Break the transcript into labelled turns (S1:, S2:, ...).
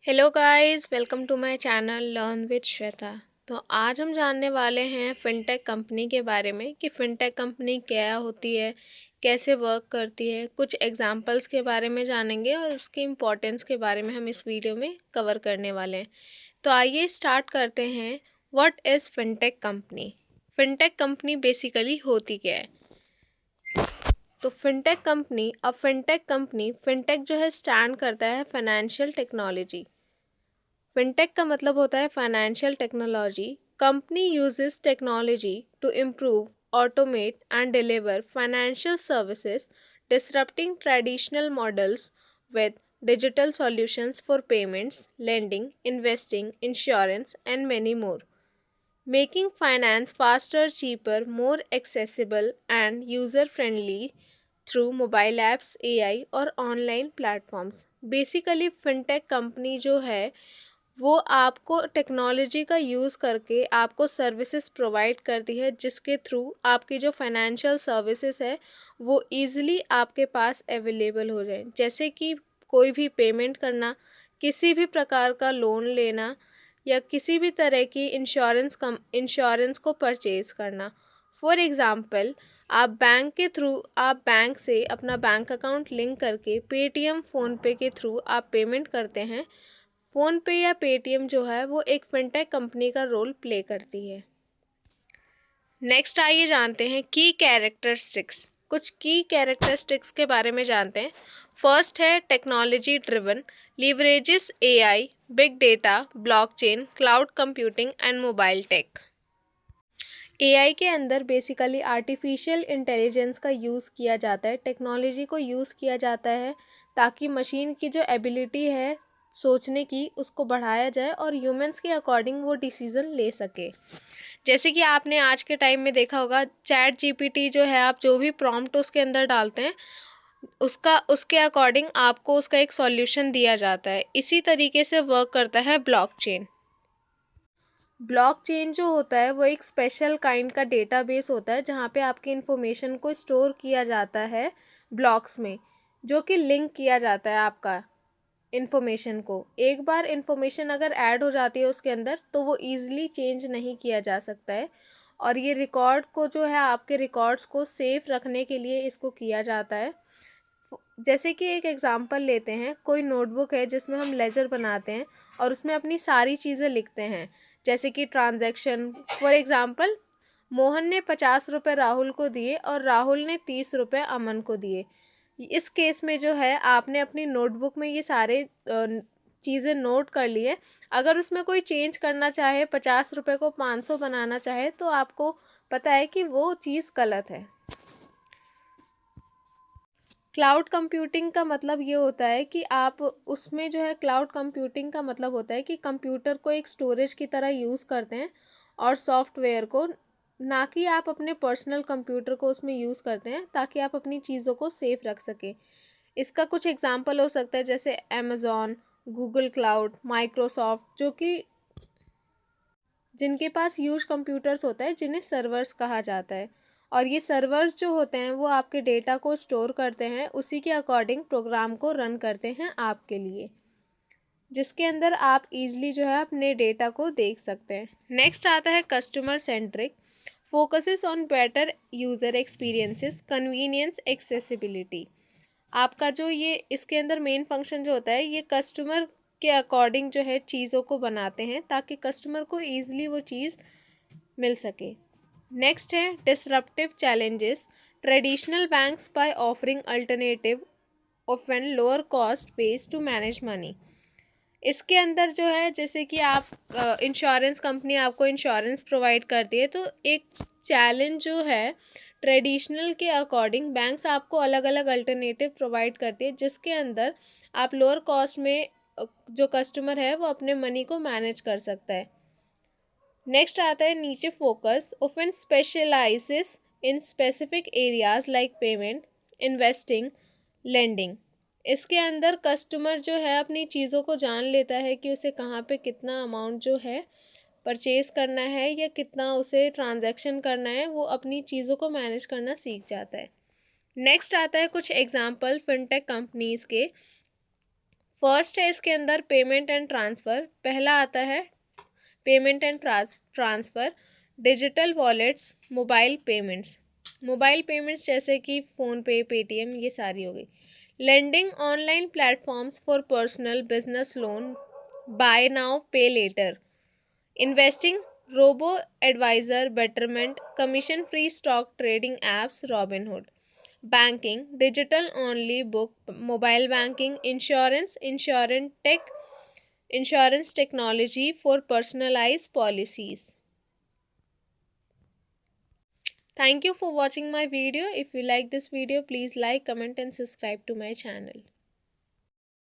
S1: Hello guys, welcome to my channel learn with Shweta. तो आज हम जानने वाले हैं फिनटेक कंपनी के बारे में कि फिनटेक कंपनी क्या होती है, कैसे वर्क करती है। कुछ एग्जांपल्स के बारे में जानेंगे और उसकी इम्पोर्टेंस के बारे में हम इस वीडियो में कवर करने वाले हैं। तो आइए स्टार्ट करते हैं। What is fintech company? Fintech company basically होती क्या है? तो फिनटेक जो है स्टैंड करता है फाइनेंशियल टेक्नोलॉजी। फिनटेक का मतलब होता है financial technology. Company uses technology to improve, automate and deliver financial services, disrupting traditional models with digital solutions for payments, lending, investing, insurance, and many more, making finance faster, cheaper, more accessible, and user friendly through mobile apps, AI, और online platforms. Basically fintech company जो है वो आपको technology का use करके आपको services provide करती है, जिसके थ्रू आपकी जो फाइनेंशियल सर्विसेज है वो इजीली आपके पास अवेलेबल हो जाए। जैसे कि कोई भी पेमेंट करना, किसी भी प्रकार का लोन लेना, या किसी भी तरह की इंश्योरेंस को परचेज़ करना। फॉर एग्ज़ाम्पल, आप बैंक से अपना बैंक अकाउंट लिंक करके पेटीएम, फ़ोनपे के थ्रू आप पेमेंट करते हैं। फ़ोनपे या पेटीएम जो है वो एक फिनटेक कंपनी का रोल प्ले करती है। नेक्स्ट आइए जानते हैं की कैरेक्टरिस्टिक्स। कुछ की कैरेक्टरिस्टिक्स के बारे में जानते हैं। फर्स्ट है technology driven, leverages AI, big data, blockchain, cloud computing and mobile tech. AI के अंदर बेसिकली आर्टिफिशियल इंटेलिजेंस का यूज़ किया जाता है, टेक्नोलॉजी को यूज़ किया जाता है ताकि मशीन की जो एबिलिटी है सोचने की उसको बढ़ाया जाए और ह्यूमंस के अकॉर्डिंग वो डिसीज़न ले सके। जैसे कि आपने आज के टाइम में देखा होगा, चैट जीपीटी जो है, आप जो भी प्रॉम्प्ट उसके अंदर डालते हैं उसके अकॉर्डिंग आपको उसका एक सॉल्यूशन दिया जाता है। इसी तरीके से वर्क करता है ब्लॉकचेन। ब्लॉकचेन जो होता है वो एक स्पेशल काइंड का डेटाबेस होता है जहाँ पे आपकी इन्फॉर्मेशन को स्टोर किया जाता है ब्लॉक्स में, जो कि लिंक किया जाता है आपका इन्फॉर्मेशन को। एक बार इन्फॉर्मेशन अगर ऐड हो जाती है उसके अंदर तो वो ईज़िली चेंज नहीं किया जा सकता है, और ये रिकॉर्ड को जो है आपके रिकॉर्ड्स को सेफ रखने के लिए इसको किया जाता है। जैसे कि एक एग्जांपल लेते हैं, कोई नोटबुक है जिसमें हम लेजर बनाते हैं और उसमें अपनी सारी चीज़ें लिखते हैं, जैसे कि ट्रांजैक्शन। फॉर एग्जांपल, मोहन ने 50 रुपये राहुल को दिए और राहुल ने 30 रुपये अमन को दिए। इस केस में जो है आपने अपनी नोटबुक में ये सारे चीज़ें नोट कर लिए। अगर उसमें कोई चेंज करना चाहे, 50 रुपये को 500 बनाना चाहे, तो आपको पता है कि वो चीज़ गलत है। क्लाउड कंप्यूटिंग का मतलब ये होता है कि आप उसमें जो है, क्लाउड कंप्यूटिंग का मतलब होता है कि कंप्यूटर को एक स्टोरेज की तरह यूज़ करते हैं और सॉफ्टवेयर को, ना कि आप अपने पर्सनल कंप्यूटर को उसमें यूज़ करते हैं ताकि आप अपनी चीज़ों को सेफ रख सकें। इसका कुछ एग्जांपल हो सकता है जैसे अमेज़ॉन, गूगल क्लाउड, माइक्रोसॉफ्ट, जो कि जिनके पास ह्यूज कंप्यूटर्स होता है जिन्हें सर्वर्स कहा जाता है। और ये सर्वर्स जो होते हैं वो आपके डेटा को स्टोर करते हैं, उसी के अकॉर्डिंग प्रोग्राम को रन करते हैं आपके लिए, जिसके अंदर आप इजीली जो है अपने डेटा को देख सकते हैं। नेक्स्ट आता है customer centric, focuses on better user experiences, convenience, accessibility. आपका जो ये इसके अंदर मेन फंक्शन जो होता है, ये कस्टमर के अकॉर्डिंग जो है चीज़ों को बनाते हैं ताकि कस्टमर को ईजिली वो चीज़ मिल सके। नेक्स्ट है disruptive challenges, traditional banks by offering alternative often lower cost ways to manage money. इसके अंदर जो है, जैसे कि आप इंश्योरेंस कंपनी आपको इंश्योरेंस प्रोवाइड करती है, तो एक चैलेंज जो है, ट्रेडिशनल के अकॉर्डिंग बैंक्स आपको अलग अलग अल्टरनेटिव प्रोवाइड करती है, जिसके अंदर आप लोअर कॉस्ट में जो कस्टमर है वो अपने मनी को मैनेज कर सकता है। नेक्स्ट आता है नीचे focus, often specialises in specific areas like payment, investing, lending. इसके अंदर कस्टमर जो है अपनी चीज़ों को जान लेता है कि उसे कहाँ पे कितना अमाउंट जो है परचेज करना है या कितना उसे ट्रांजैक्शन करना है, वो अपनी चीज़ों को मैनेज करना सीख जाता है। नेक्स्ट आता है कुछ एग्जांपल फिनटेक कंपनीज के। फर्स्ट है इसके अंदर पेमेंट एंड ट्रांसफ़र। पहला आता है payment and transfer, digital wallets, mobile payments. Mobile payments जैसे कि फ़ोनपे, पेटीएम, ये सारी हो गई। Lending, online platforms for personal business loan, buy now pay later. Investing, robo advisor, Betterment, commission free stock trading apps, Robinhood. Banking, digital only book, mobile banking. Insurance, insurance technology for personalize policies. Thank you for watching my video. If you like this video, please like, comment and subscribe to my channel.